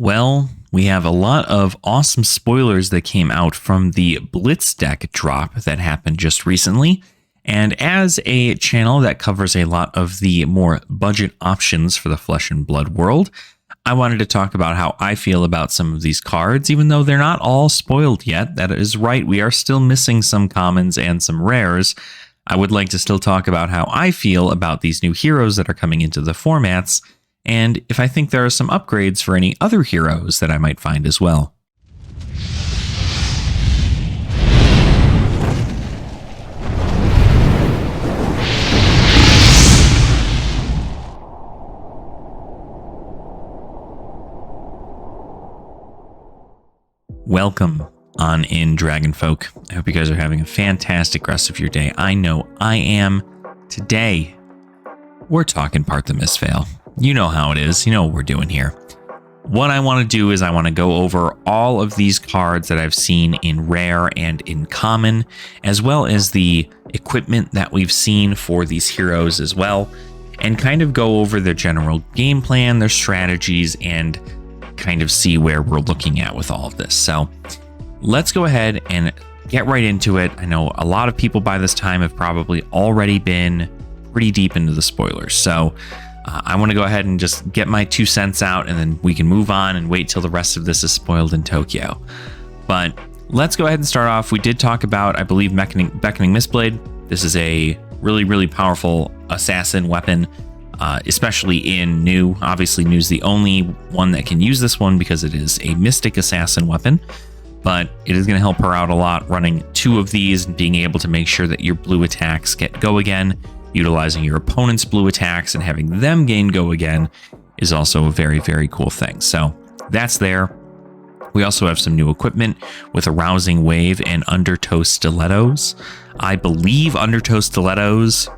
Well, we have a lot of awesome spoilers that came out from the Blitz deck drop that happened just recently. And as a channel that covers a lot of the more budget options for the Flesh and Blood world, I wanted to talk about how I feel about some of these cards, even though they're not all spoiled yet. That is right, we are still missing some commons and some rares. I would like to still talk about how I feel about these new heroes that are coming into the formats, and if I think there are some upgrades for any other heroes that I might find as well. Welcome on in, Dragon Folk. I hope you guys are having a fantastic rest of your day. I know I am. Today, we're talking Part the Mistveil. You know how it is. You know what we're doing here. What I want to do is I want to go over all of these cards that I've seen in rare and in common, as well as the equipment that we've seen for these heroes as well, and kind of go over their general game plan, their strategies, and kind of see where we're looking at with all of this. So let's go ahead and get right into it. I know a lot of people by this time have probably already been pretty deep into the spoilers. So I want to go ahead and just get my 2 cents out, and then we can move on and wait till the rest of this is spoiled in Tokyo. But let's go ahead and start off. We did talk about, I believe, Beckoning Mistblade. This is a really, really powerful assassin weapon, especially in New. Obviously, New's the only one that can use this one because it is a mystic assassin weapon, but it is going to help her out a lot running 2 of these and being able to make sure that your blue attacks get go again. Utilizing your opponent's blue attacks and having them gain go again is also a very, very cool thing. So that's there. We also have some new equipment with a Rousing Wave and Undertow Stilettos. I believe Undertow Stilettos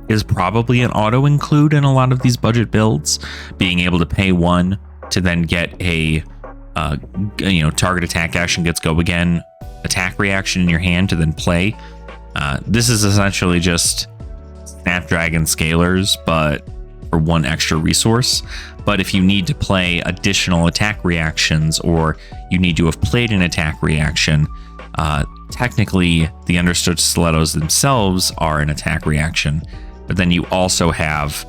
is probably an auto include in a lot of these budget builds, being able to pay 1 to then get a target attack action gets go again, attack reaction in your hand to then play. This is essentially just Snapdragon Scalers, but for 1 extra resource. But if you need to play additional attack reactions, or you need to have played an attack reaction, technically the Understood Stilettos themselves are an attack reaction, but then you also have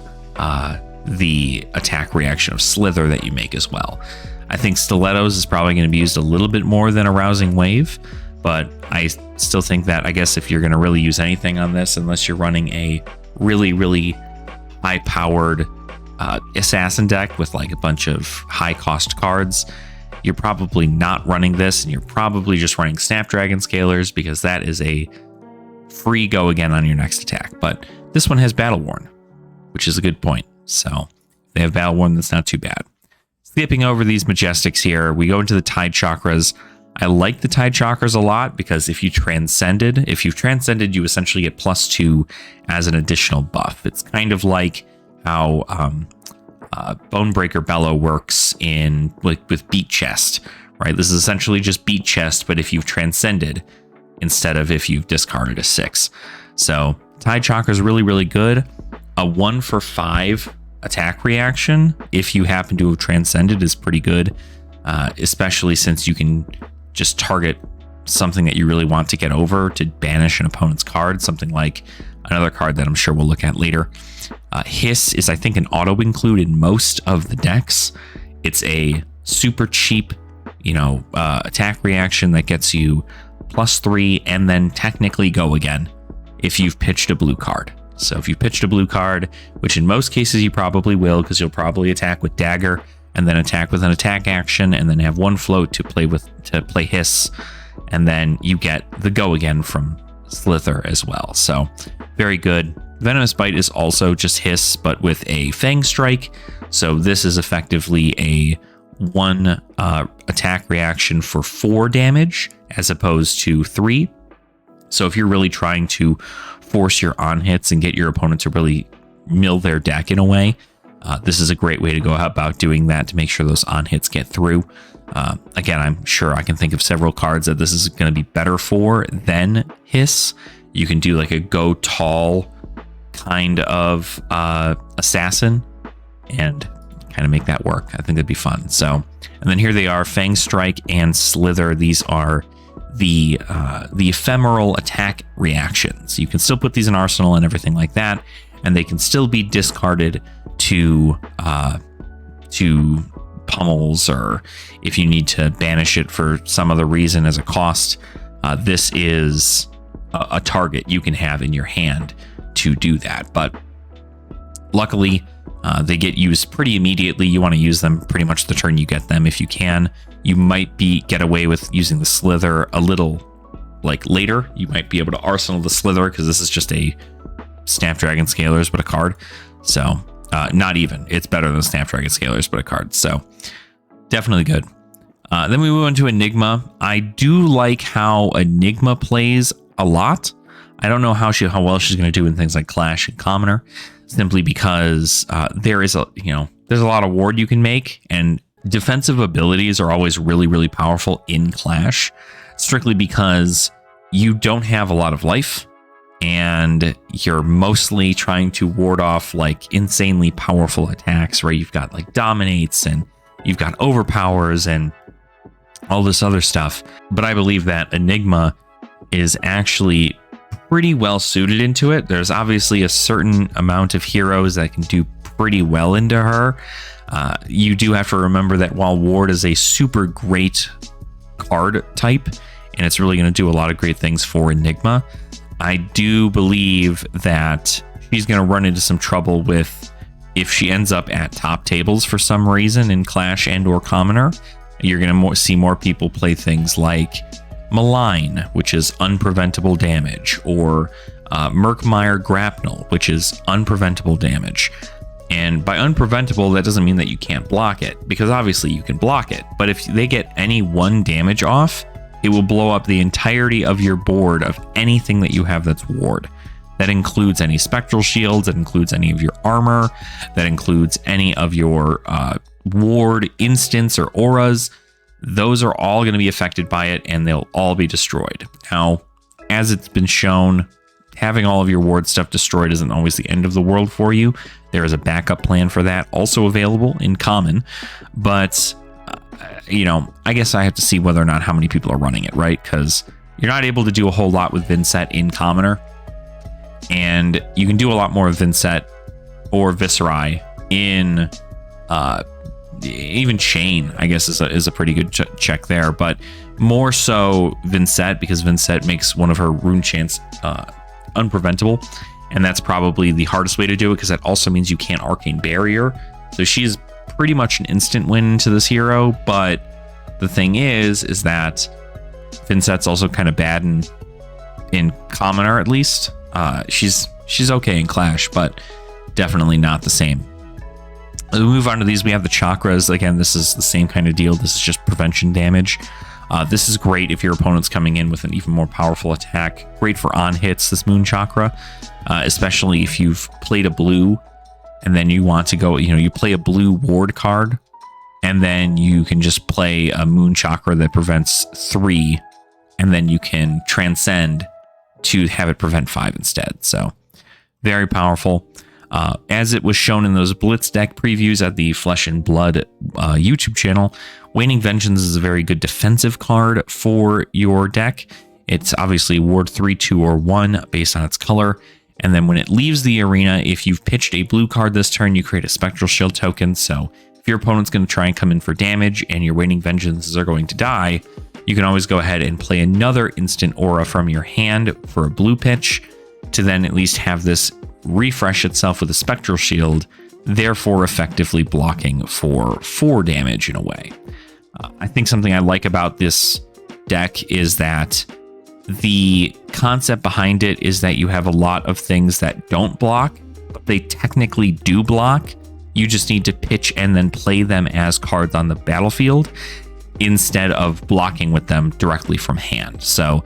the attack reaction of Slither that you make as well. I think Stilettos is probably going to be used a little bit more than a Rousing Wave, but I still think that, I guess, if you're going to really use anything on this, unless you're running a really, really high-powered assassin deck with like a bunch of high-cost cards, you're probably not running this, and you're probably just running Snapdragon Scalers, because that is a free go again on your next attack. But this one has Battle Worn, which is a good point. So if they have Battle Worn, that's not too bad. Skipping over these Majestics here, we go into the Tide Chakras. I like the Tide Chakras a lot because if you've transcended, you essentially get +2 as an additional buff. It's kind of like how Bonebreaker Bellow works in with Beat Chest, right? This is essentially just Beat Chest, but if you've transcended instead of if you've discarded a 6. So Tide Chakra is really, really good. A 1 for 5 attack reaction, if you happen to have transcended, is pretty good, especially since you can just target something that you really want to get over to banish an opponent's card, something like another card that I'm sure we'll look at later. Hiss is, I think, an auto include in most of the decks. It's a super cheap, attack reaction that gets you +3 and then technically go again if you've pitched a blue card. So if you pitched a blue card, which in most cases you probably will, because you'll probably attack with Dagger and then attack with an attack action, and then have 1 float to play Hiss, and then you get the go again from Slither as well. So very good. Venomous Bite is also just Hiss, but with a Fang Strike. So this is effectively a 1 attack reaction for 4 damage as opposed to 3. So if you're really trying to force your on hits and get your opponent to really mill their deck in a way, this is a great way to go about doing that to make sure those on hits get through. Again, I'm sure I can think of several cards that this is going to be better for than Hiss. You can do like a go tall kind of assassin and kind of make that work. I think that'd be fun. So, and then here they are, Fang Strike and Slither. These are the ephemeral attack reactions. You can still put these in Arsenal and everything like that, and they can still be discarded to pummels, or if you need to banish it for some other reason as a cost. This is a target you can have in your hand to do that. But luckily, they get used pretty immediately. You want to use them pretty much the turn you get them if you can. You might get away with using the Slither a little like later. You might be able to Arsenal the Slither because this is just a Snapdragon Scalers but a card. So not even. It's better than Snapdragon Scalers but a card. So definitely good. Then we move on to Enigma. I do like how Enigma plays a lot. I don't know how well she's going to do in things like Clash and Commoner, simply because there's a lot of ward you can make, and defensive abilities are always really, really powerful in Clash, strictly because you don't have a lot of life and you're mostly trying to ward off like insanely powerful attacks, right? You've got like Dominates and you've got Overpowers and all this other stuff. But I believe that Enigma is actually pretty well suited into it. There's obviously a certain amount of heroes that can do pretty well into her. You do have to remember that while Ward is a super great card type, and it's really going to do a lot of great things for Enigma, I do believe that she's going to run into some trouble with, if she ends up at top tables for some reason in Clash and or Commoner, you're going to see more people play things like Malign, which is unpreventable damage, or Murkmire Grapnel, which is unpreventable damage. And by unpreventable, that doesn't mean that you can't block it, because obviously you can block it. But if they get any one damage off, it will blow up the entirety of your board of anything that you have that's ward. That includes any spectral shields, that includes any of your armor, that includes any of your ward instants or auras. Those are all going to be affected by it, and they'll all be destroyed. Now, as it's been shown, having all of your ward stuff destroyed isn't always the end of the world for you. There is a backup plan for that, also available in common. But, I guess I have to see whether or not how many people are running it, right? Because you're not able to do a whole lot with Vincent in Commoner. And you can do a lot more of Vincent or Viserai in even Chain, I guess, is a pretty good check there, but more so Vincent, because Vincent makes one of her rune chants unpreventable, and that's probably the hardest way to do it, because that also means you can't Arcane Barrier. So she's pretty much an instant win to this hero, but the thing is that Vincent's also kind of bad in Commoner, at least. She's okay in Clash, but definitely not the same. We move on to these. We have the chakras. Again, this is the same kind of deal. This is just prevention damage. This is great if your opponent's coming in with an even more powerful attack. Great for on hits, this moon chakra, especially if you've played a blue and then you want to go, you play a blue ward card, and then you can just play a moon chakra that prevents 3, and then you can transcend to have it prevent 5 instead. So very powerful. As it was shown in those Blitz deck previews at the Flesh and Blood YouTube channel, Waning Vengeance is a very good defensive card for your deck. It's obviously Ward 3, 2, or 1 based on its color. And then when it leaves the arena, if you've pitched a blue card this turn, you create a Spectral Shield token. So if your opponent's going to try and come in for damage and your Waning Vengeances are going to die, you can always go ahead and play another instant aura from your hand for a blue pitch to then at least have this refresh itself with a Spectral Shield, therefore effectively blocking for 4 damage in a way. I think something I like about this deck is that the concept behind it is that you have a lot of things that don't block, but they technically do block. You just need to pitch and then play them as cards on the battlefield instead of blocking with them directly from hand. So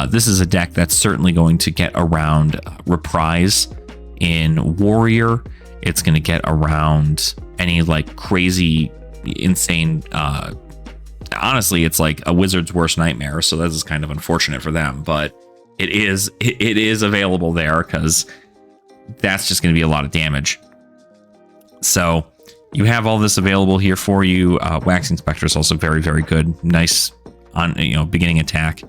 this is a deck that's certainly going to get around Reprise in Warrior. It's going to get around any like crazy, insane, honestly, it's like a wizard's worst nightmare. So this is kind of unfortunate for them, but it is available there because that's just going to be a lot of damage. So you have all this available here for you. Waxing Spectre is also very, very good. Nice on, beginning attack.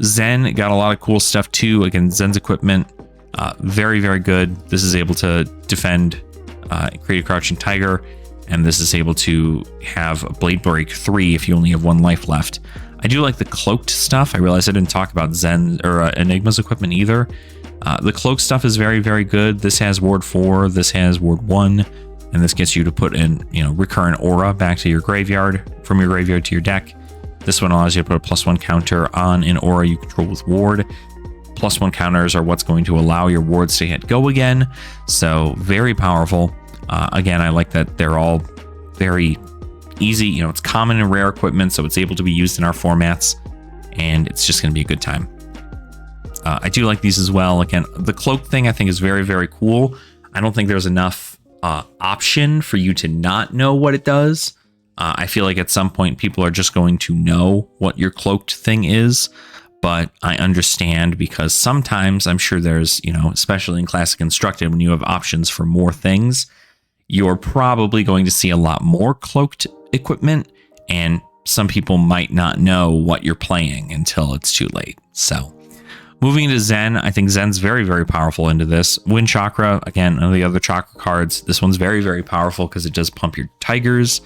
Zen got a lot of cool stuff too. Again, Zen's equipment, very, very good. This is able to defend, create a Crouching Tiger, and this is able to have a Blade Break 3 if you only have 1 life left. I do like the cloaked stuff. I realized I didn't talk about Zen or Enigma's equipment either. The cloak stuff is very, very good. This has Ward 4, this has Ward 1, and this gets you to put in, recurrent aura back to your graveyard, from your graveyard to your deck. This one allows you to put a +1 counter on an aura you control with Ward. +1 counters are what's going to allow your wards to hit go again. So very powerful. Again, I like that they're all very easy. It's common and rare equipment, so it's able to be used in our formats, and it's just going to be a good time. I do like these as well. Again, the cloak thing I think is very, very cool. I don't think there's enough option for you to not know what it does. I feel like at some point people are just going to know what your cloaked thing is, but I understand because sometimes I'm sure there's, especially in Classic Constructed, when you have options for more things, you're probably going to see a lot more cloaked equipment, and some people might not know what you're playing until it's too late. So moving into Zen, I think Zen's very, very powerful into this. Wind Chakra, again, none of the other chakra cards. This one's very, very powerful because it does pump your tigers,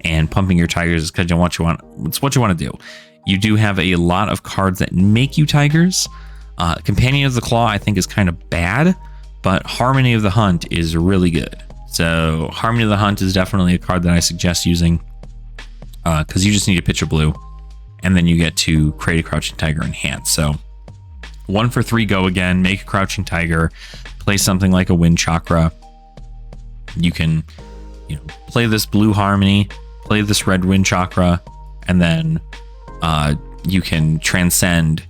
and pumping your tigers is because it's what you want to do. You do have a lot of cards that make you tigers. Companion of the Claw, I think, is kind of bad, but Harmony of the Hunt is really good. So Harmony of the Hunt is definitely a card that I suggest using because you just need to pitch a blue, and then you get to create a Crouching Tiger in hand. So 1 for 3 go again, make a Crouching Tiger, play something like a Wind Chakra. You can, play this blue Harmony, play this red Wind Chakra, and then you can transcend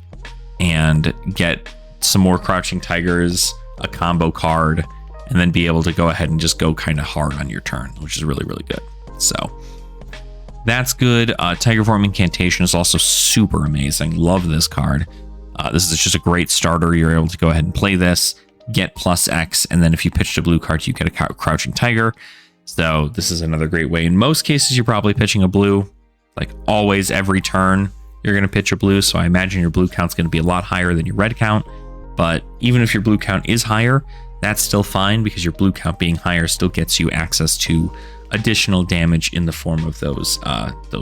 and get some more Crouching Tigers, a combo card, and then be able to go ahead and just go kind of hard on your turn, which is really, really good. So that's good. Tiger Form Incantation is also super amazing. Love this card. This is just a great starter. You're able to go ahead and play this, get +X, and then if you pitched a blue card, you get a Crouching Tiger. So this is another great way. In most cases, you're probably pitching a blue. Like always, every turn, you're going to pitch a blue. So I imagine your blue count's going to be a lot higher than your red count. But even if your blue count is higher, that's still fine because your blue count being higher still gets you access to additional damage in the form of those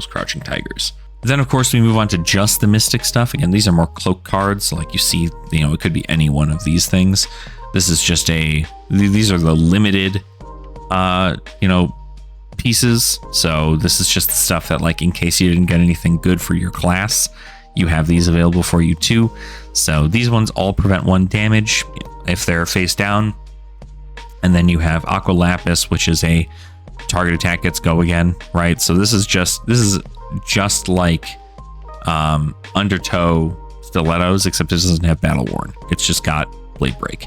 Crouching Tigers. Then, of course, we move on to just the Mystic stuff. Again, these are more cloak cards. So like you see, it could be any one of these things. This is just these are the limited, pieces. So this is just the stuff that, like, in case you didn't get anything good for your class, you have these available for you too. So these ones all prevent 1 damage if they're face down. And then you have Aqua Lapis, which is a target attack gets go again, right? So this is just like Undertow Stilettos, except it doesn't have Battle Worn. It's just got Blade Break.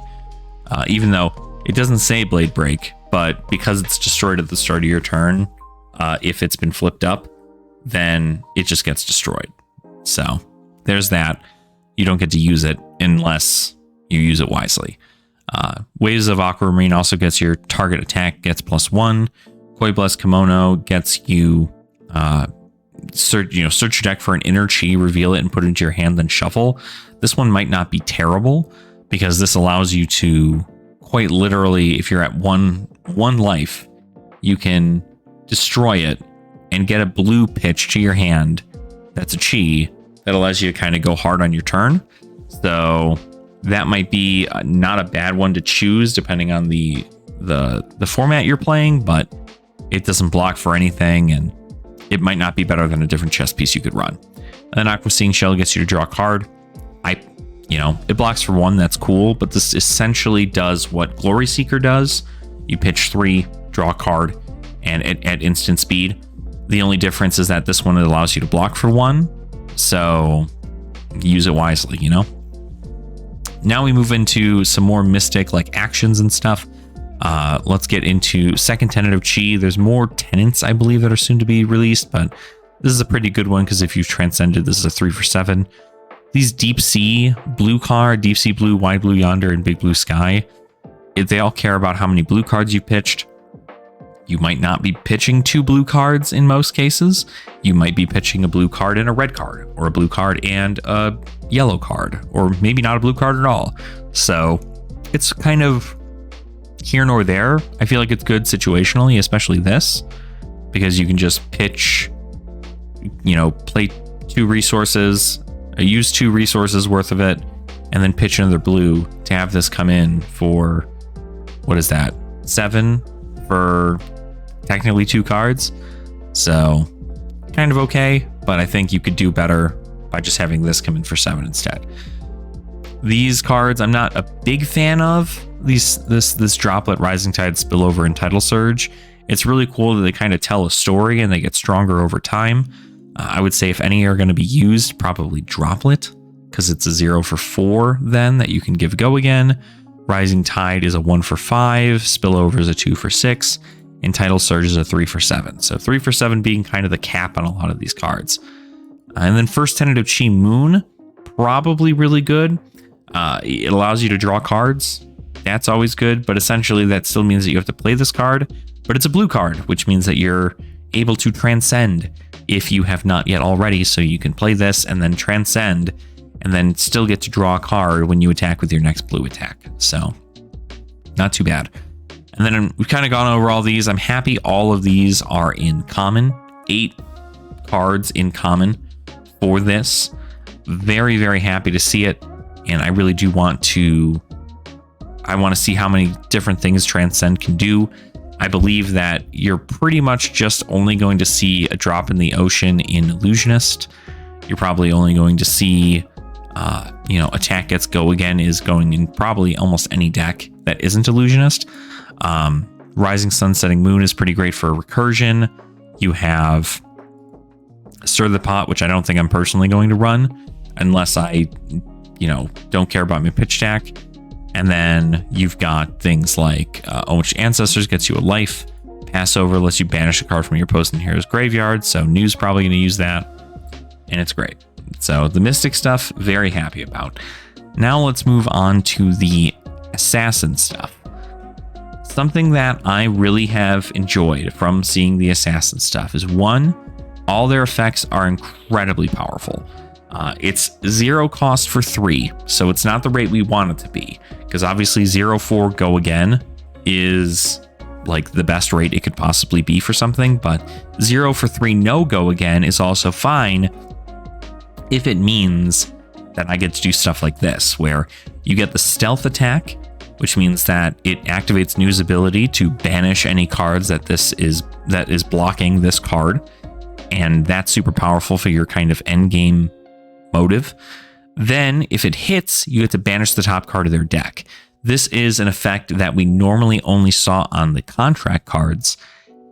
Even though it doesn't say Blade Break, but because it's destroyed at the start of your turn, if it's been flipped up, then it just gets destroyed. So there's that. You don't get to use it unless you use it wisely. Waves of Aquamarine also gets your target attack gets +1. Koi Blessed Kimono gets you search your deck for an inner chi, reveal it, and put it into your hand, then shuffle. This one might not be terrible because this allows you to quite literally, if you're at one life, you can destroy it and get a blue pitch to your hand. That's a chi that allows you to kind of go hard on your turn. So that might be not a bad one to choose depending on the format you're playing, but it doesn't block for anything, and it might not be better than a different chess piece you could run. And then Aqua Seeing Shell gets you to draw a card. It blocks for 1, that's cool, but this essentially does what Glory Seeker does. You pitch 3, draw a card, and at instant speed. The only difference is that this one allows you to block for 1, so use it wisely, Now we move into some more Mystic like actions and stuff. Let's get into Second Tenet of Chi. There's more tenets, I believe, that are soon to be released, but this is a pretty good one because if you've transcended, this is a 3 for 7. These Deep Sea Blue card, Deep Sea Blue, Wide Blue Yonder, and Big Blue Sky, they all care about how many blue cards you pitched. You might not be pitching 2 blue cards in most cases. You might be pitching a blue card and a red card, or a blue card and a yellow card, or maybe not a blue card at all. So it's kind of here nor there. I feel like it's good situationally, especially this, because you can just pitch, play 2 resources, use 2 resources worth of it, and then pitch another blue to have this come in for, what is that? 7 for technically 2 cards. So kind of okay, but I think you could do better by just having this come in for 7 instead. These cards I'm not a big fan of. This Droplet, Rising Tide, Spillover, and Tidal Surge. It's really cool that they kind of tell a story and they get stronger over time. I would say if any are going to be used, probably Droplet, because it's a 0 for 4 then that you can give go again. Rising Tide is a 1 for 5, Spillover is a 2 for 6, and Tidal Surge is a 3 for 7. So 3 for 7 being kind of the cap on a lot of these cards. And then First Tenet of Chi Moon, probably really good. It allows you to draw cards. That's always good, but essentially that still means that you have to play this card, but it's a blue card, which means that you're able to transcend if you have not yet already. So you can play this and then transcend and then still get to draw a card when you attack with your next blue attack. So not too bad. And then we've kind of gone over all these. I'm happy all of these are in common. 8 cards in common for this. Very, very happy to see it. And I really do want to see how many different things Transcend can do. I believe that you're pretty much just only going to see a drop in the ocean in Illusionist. You're probably only going to see, Attack Gets Go Again is going in probably almost any deck that isn't Illusionist. Rising Sun, Setting Moon is pretty great for recursion. You have Stir the Pot, which I don't think I'm personally going to run unless I, don't care about my pitch stack. And then you've got things like Owned Ancestors gets you a life. Passover lets you banish a card from your opposing hero's graveyard. So New's probably going to use that. And it's great. So the Mystic stuff, very happy about. Now let's move on to the Assassin stuff. Something that I really have enjoyed from seeing the Assassin stuff is, 1, all their effects are incredibly powerful. It's 0 cost for 3, so it's not the rate we want it to be, because obviously 0-4 Go Again is like the best rate it could possibly be for something, but 0 for 3 No Go Again is also fine if it means that I get to do stuff like this, where you get the stealth attack, which means that it activates New's ability to banish any cards that is blocking this card, and that's super powerful for your kind of end game motive. Then if it hits, you get to banish the top card of their deck. This is an effect that we normally only saw on the contract cards,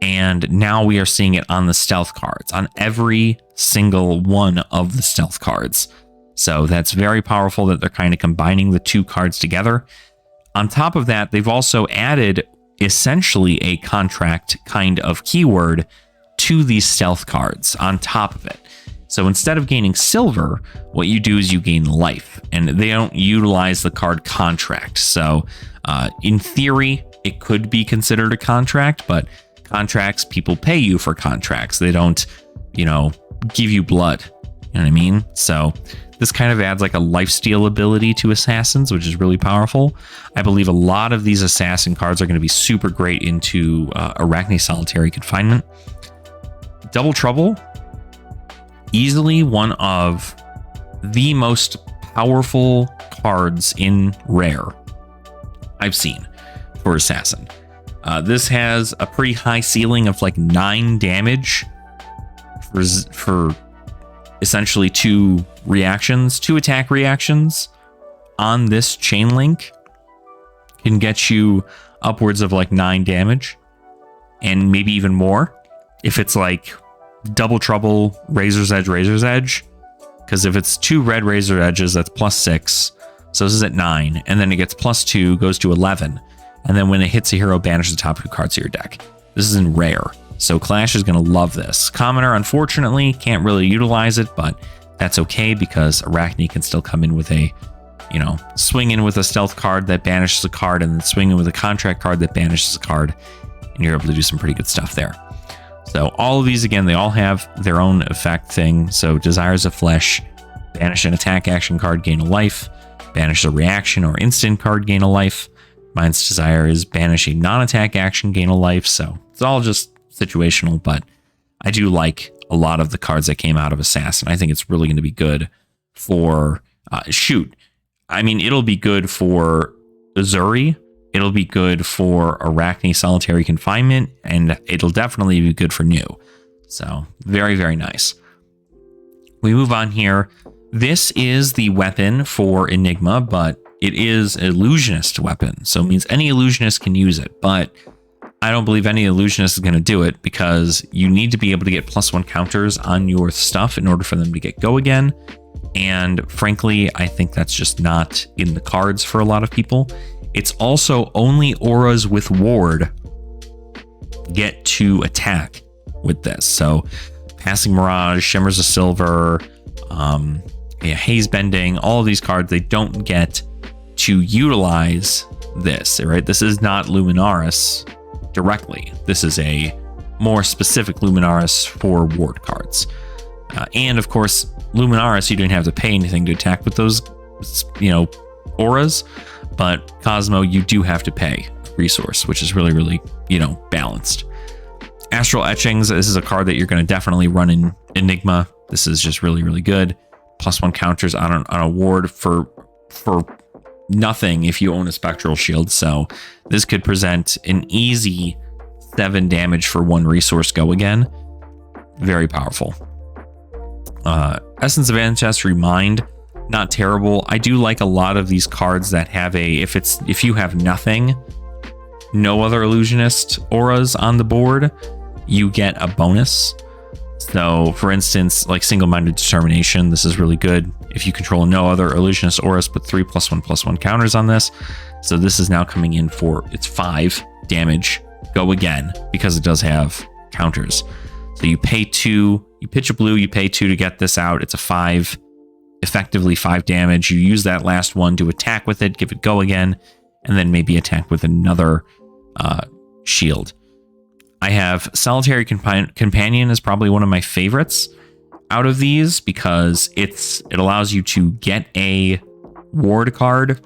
and now we are seeing it on the stealth cards, on every single one of the stealth cards. So that's very powerful that they're kind of combining the 2 cards together. On top of that, they've also added essentially a contract kind of keyword to these stealth cards on top of it. So instead of gaining silver, what you do is you gain life, and they don't utilize the card contract. So in theory, it could be considered a contract, but contracts, people pay you for contracts. They don't, give you blood. You know what I mean? So this kind of adds like a lifesteal ability to assassins, which is really powerful. I believe a lot of these assassin cards are going to be super great into Arachne Solitary Confinement. Double Trouble, easily one of the most powerful cards in Rare I've seen for Assassin. This has a pretty high ceiling of like 9 damage for essentially 2 attack reactions on this chain link can get you upwards of like 9 damage, and maybe even more if it's like Double Trouble, Razor's Edge, because if it's 2 red Razor Edges, that's +6, so this is at 9, and then it gets +2, goes to 11, and then when it hits a hero, banish the top 2 cards of your deck. This is in Rare, so Clash is going to love this. Commoner, unfortunately, can't really utilize it, but that's okay, because Arachne can still come in with a, swing in with a stealth card that banishes a card, and then swing in with a contract card that banishes a card, and you're able to do some pretty good stuff there. So all of these, again, they all have their own effect thing. So Desires of Flesh, banish an attack action card, gain a life. Banish a reaction or instant card, gain a life. Mind's Desire is banish a non-attack action, gain a life. So it's all just situational, but I do like a lot of the cards that came out of Assassin. I think it's really going to be good for it'll be good for Uzuri. It'll be good for Arachne Solitary Confinement, and it'll definitely be good for New. So very, very nice. We move on here. This is the weapon for Enigma, but it is an illusionist weapon. So it means any illusionist can use it, but I don't believe any illusionist is going to do it because you need to be able to get +1 counters on your stuff in order for them to get go again. And frankly, I think that's just not in the cards for a lot of people. It's also only auras with ward get to attack with this. So Passing Mirage, Shimmers of Silver, Haze Bending, all of these cards, they don't get to utilize this, right? This is not Luminaris directly. This is a more specific Luminaris for ward cards. And of course, Luminaris, you didn't have to pay anything to attack with those, auras. But Cosmo, you do have to pay a resource, which is really, really, balanced. Astral Etchings, this is a card that you're going to definitely run in Enigma. This is just really, really good. +1 counters on a ward for nothing if you own a Spectral Shield. So this could present an easy 7 damage for 1 resource go again. Very powerful. Essence of Ancestry Mind, not terrible. I do like a lot of these cards that have if you have nothing, no other illusionist auras on the board, you get a bonus. So for instance, like Single-Minded Determination, this is really good. If you control no other illusionist auras, put 3 +1/+1 counters on this. So this is now coming in for its 5 damage go again because it does have counters. So you pay 2, you pitch a blue, you pay 2 to get this out. It's a 5, effectively 5 damage. You use that last one to attack with it, give it go again, and then maybe attack with another shield. I have Solitary Companion is probably one of my favorites out of these because it allows you to get a ward card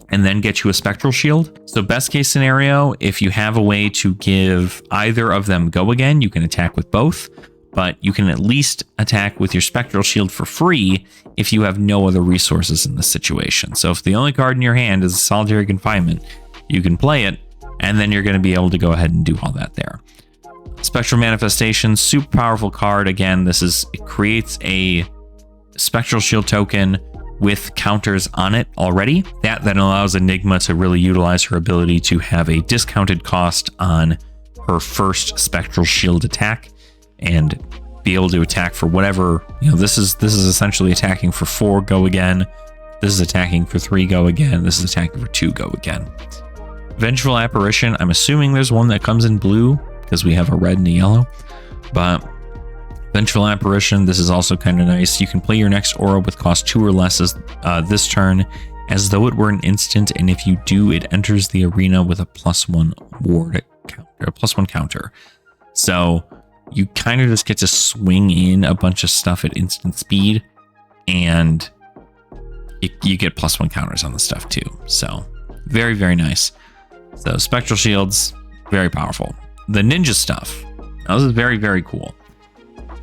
and then get you a Spectral Shield. So best case scenario, if you have a way to give either of them go again, you can attack with both, but you can at least attack with your Spectral Shield for free if you have no other resources in this situation. So if the only card in your hand is Solitary Confinement, you can play it, and then you're going to be able to go ahead and do all that there. Spectral Manifestation, super powerful card. Again, it creates a Spectral Shield token with counters on it already. That then allows Enigma to really utilize her ability to have a discounted cost on her first Spectral Shield attack and be able to attack for whatever, this is essentially attacking for 4 go again. This is attacking for 3 go again. This is attacking for 2 go again. Vengeful Apparition, I'm assuming there's one that comes in blue because we have a red and a yellow, but Vengeful Apparition, this is also kind of nice. You can play your next aura with cost 2 or less this turn as though it were an instant, and if you do, it enters the arena with a +1 ward counter, a +1 counter. So you kind of just get to swing in a bunch of stuff at instant speed, and you get +1 counters on the stuff too. So very, very nice. So Spectral Shields, very powerful. The ninja stuff, now this is very, very cool.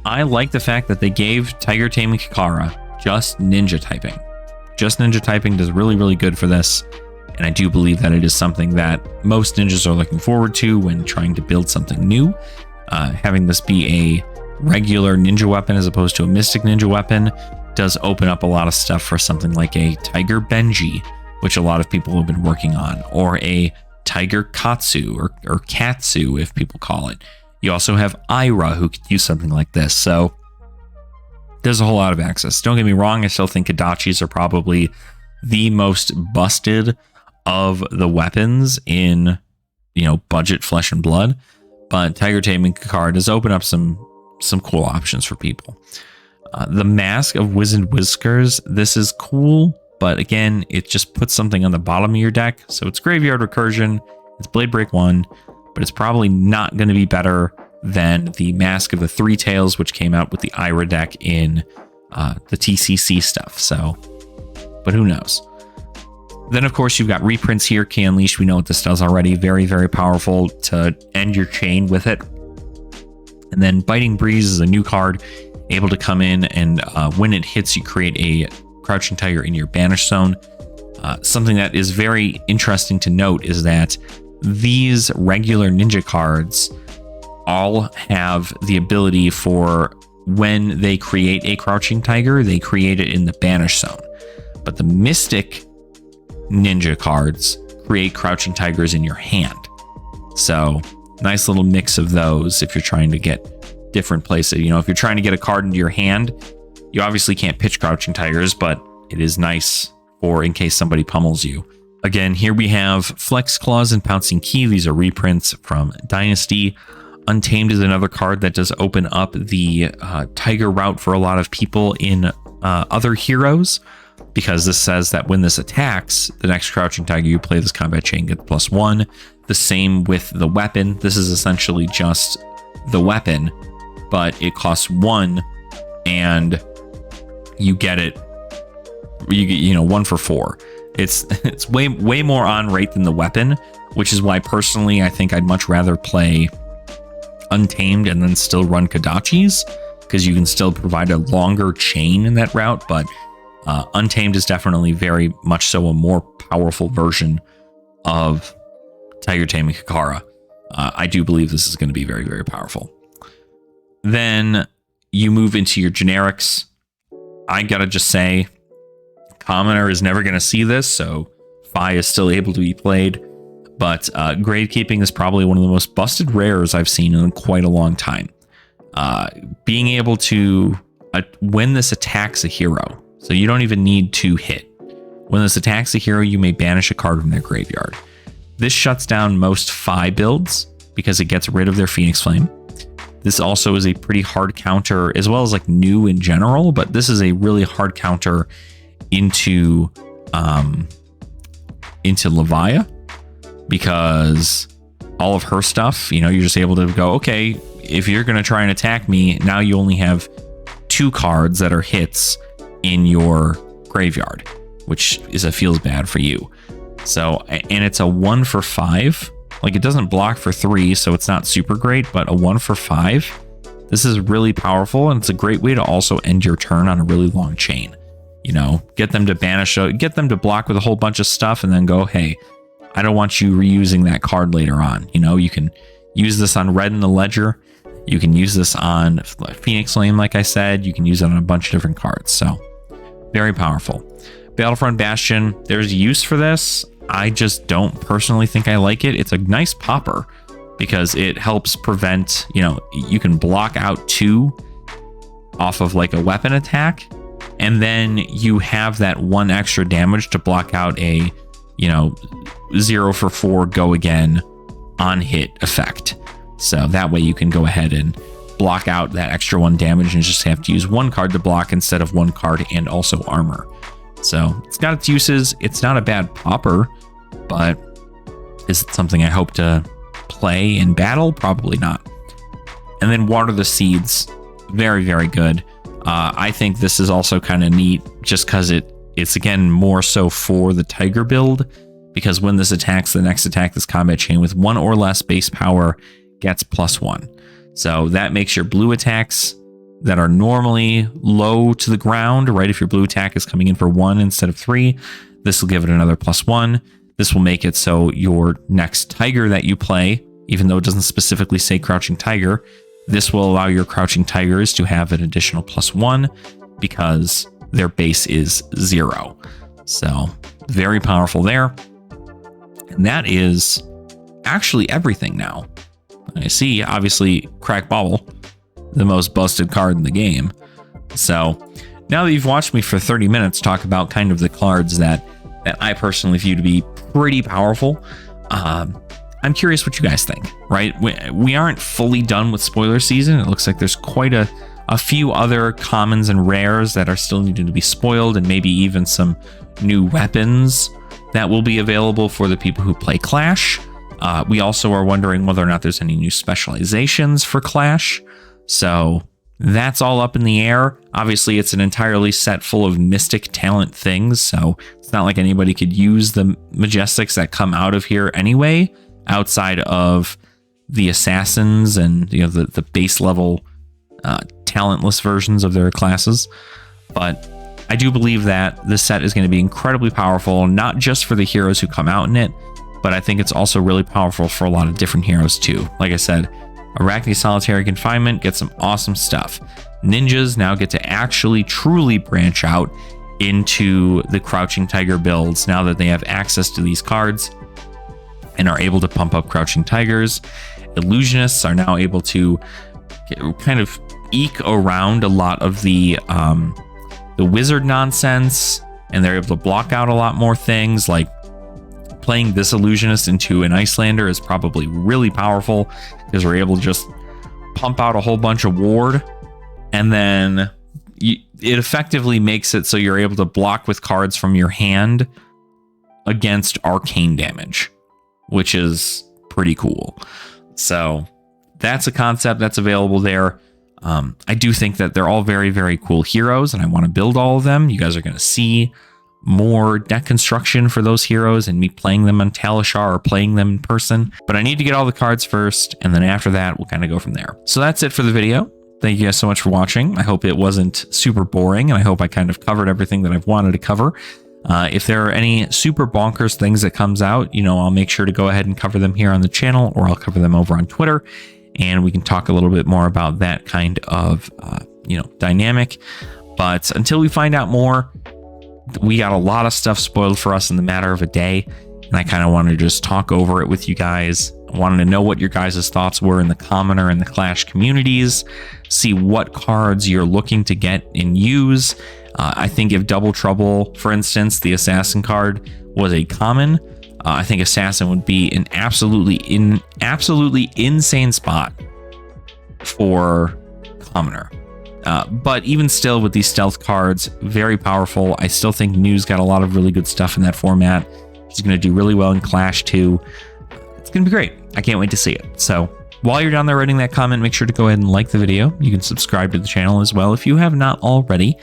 I like the fact that they gave Tiger Taming Kakara just ninja typing. Just ninja typing does really, really good for this. And I do believe that it is something that most ninjas are looking forward to when trying to build something new. Having this be a regular ninja weapon as opposed to a mystic ninja weapon does open up a lot of stuff for something like a Tiger Benji, which a lot of people have been working on, or a Tiger Katsu or Katsu, if people call it. You also have Ira, who could use something like this. So there's a whole lot of access. Don't get me wrong, I still think Kodachis are probably the most busted of the weapons in, budget Flesh and Blood. But Tiger Taming Kakara does open up some cool options for people. The Mask of Wizened Whiskers, this is cool, but again, it just puts something on the bottom of your deck. So it's Graveyard Recursion, it's Blade Break 1, but it's probably not going to be better than the Mask of the Three Tails, which came out with the Ira deck in the TCG stuff. So, but who knows? Then, of course, you've got reprints here. Key Unleash, we know what this does already. Very, very powerful to end your chain with it. And then Biting Breeze is a new card, able to come in and when it hits, you create a Crouching Tiger in your Banish Zone. Something that is very interesting to note is that these regular ninja cards all have the ability for when they create a Crouching Tiger, they create it in the Banish Zone. But the Mystic ninja cards create Crouching Tigers in your hand. So nice little mix of those if you're trying to get different places. You know, if you're trying to get a card into your hand, you obviously can't pitch Crouching Tigers, but it is nice for in case somebody pummels you. Again, here we have Flex Claws and Pouncing Key. These are reprints from Dynasty. Untamed is another card that does open up the Tiger route for a lot of people in other heroes, because this says that when this attacks, the next Crouching Tiger you play this combat chain gets +1. The same with the weapon. This is essentially just the weapon, but it costs 1 and you get it. You get 1 for 4. It's way more on rate than the weapon, which is why personally I think I'd much rather play Untamed and then still run Kodachis, because you can still provide a longer chain in that route. But Untamed is definitely very much so a more powerful version of Tiger Taming Kakara. I do believe this is going to be very, very powerful. Then you move into your generics. I gotta just say, Commoner is never going to see this, so Fi is still able to be played. But Gravekeeping is probably one of the most busted rares I've seen in quite a long time. Being able to, when this attacks a hero, so you don't even need to hit. When this attacks a hero, you may banish a card from their graveyard. This shuts down most Fi builds because it gets rid of their Phoenix Flame. This also is a pretty hard counter, as well as like new in general, but this is a really hard counter into Levia, because all of her stuff, you're just able to go, okay, if you're going to try and attack me, now you only have 2 cards that are hits in your graveyard, which feels bad for you. So, and it's a 1 for 5. Like, it doesn't block for 3, so it's not super great, but a 1 for 5. This is really powerful, and it's a great way to also end your turn on a really long chain. Get them to banish, get them to block with a whole bunch of stuff, and then go, hey, I don't want you reusing that card later on. You can use this on Red in the Ledger. You can use this on Phoenix Flame, like I said. You can use it on a bunch of different cards. So, very powerful. Battlefront Bastion, there's use for this. I just don't personally think I like it. It's a nice popper because it helps prevent, you can block out 2 off of like a weapon attack, and then you have that 1 extra damage to block out a 0 for 4 go again on hit effect. So that way you can go ahead and block out that extra 1 damage and just have to use 1 card to block instead of 1 card and also armor. So it's got its uses. It's not a bad popper, but is it something I hope to play in battle? Probably not. And then Water the Seeds, very, very good. I think this is also kind of neat just because it's again more so for the Tiger build, because when this attacks, the next attack, this combat chain with 1 or less base power gets +1. So that makes your blue attacks that are normally low to the ground, right? If your blue attack is coming in for 1 instead of 3, this will give it another +1. This will make it so your next Tiger that you play, even though it doesn't specifically say Crouching Tiger, this will allow your Crouching Tigers to have an additional +1 because their base is 0. So very powerful there. And that is actually everything now. I see, obviously, Crack Bobble, the most busted card in the game. So now that you've watched me for 30 minutes talk about kind of the cards that I personally view to be pretty powerful, I'm curious what you guys think, right? We aren't fully done with spoiler season. It looks like there's quite a few other commons and rares that are still needing to be spoiled, and maybe even some new weapons that will be available for the people who play Clash. We also are wondering whether or not there's any new specializations for Clash. So that's all up in the air. Obviously, it's an entirely set full of mystic talent things, so it's not like anybody could use the Majestics that come out of here anyway, outside of the assassins and the base level talentless versions of their classes. But I do believe that this set is going to be incredibly powerful, not just for the heroes who come out in it, but I think it's also really powerful for a lot of different heroes too. Like I said, Arachne Solitary Confinement gets some awesome stuff. Ninjas now get to actually truly branch out into the Crouching Tiger builds now that they have access to these cards and are able to pump up Crouching Tigers. Illusionists are now able to kind of eke around a lot of the wizard nonsense, and they're able to block out a lot more things. Like playing this Illusionist into an Icelander is probably really powerful because we're able to just pump out a whole bunch of ward, and then it effectively makes it so you're able to block with cards from your hand against arcane damage, which is pretty cool. So that's a concept that's available there. I do think that they're all very, very cool heroes, and I want to build all of them. You guys are going to see more deck construction for those heroes and me playing them on Talishar or playing them in person. But I need to get all the cards first, and then after that, we'll kind of go from there. So that's it for the video. Thank you guys so much for watching. I hope it wasn't super boring, and I hope I kind of covered everything that I've wanted to cover. If there are any super bonkers things that comes out, I'll make sure to go ahead and cover them here on the channel, or I'll cover them over on Twitter, and we can talk a little bit more about that kind of, dynamic. But until we find out more, we got a lot of stuff spoiled for us in the matter of a day, and I kind of wanted to just talk over it with you guys. I wanted to know what your guys' thoughts were in the Commoner and the Clash communities, see what cards you're looking to get and use. I think if Double Trouble, for instance, the Assassin card, was a common, I think Assassin would be an absolutely insane spot for Commoner. But even still, with these stealth cards, very powerful. I still think New's got a lot of really good stuff in that format. He's going to do really well in Clash too. It's going to be great. I can't wait to see it. So while you're down there writing that comment, make sure to go ahead and like the video. You can subscribe to the channel as well if you have not already.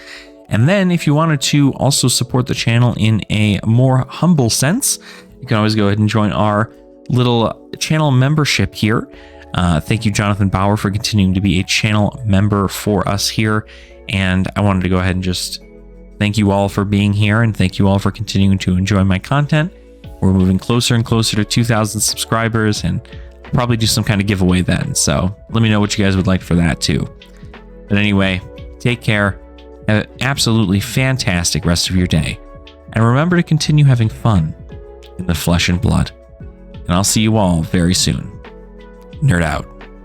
And then if you wanted to also support the channel in a more humble sense, you can always go ahead and join our little channel membership here. Thank you, Jonathan Bauer, for continuing to be a channel member for us here. And I wanted to go ahead and just thank you all for being here, and thank you all for continuing to enjoy my content. We're moving closer and closer to 2,000 subscribers, and I'll probably do some kind of giveaway then. So let me know what you guys would like for that too. But anyway, take care. Have an absolutely fantastic rest of your day. And remember to continue having fun in the flesh and blood. And I'll see you all very soon. Nerd out.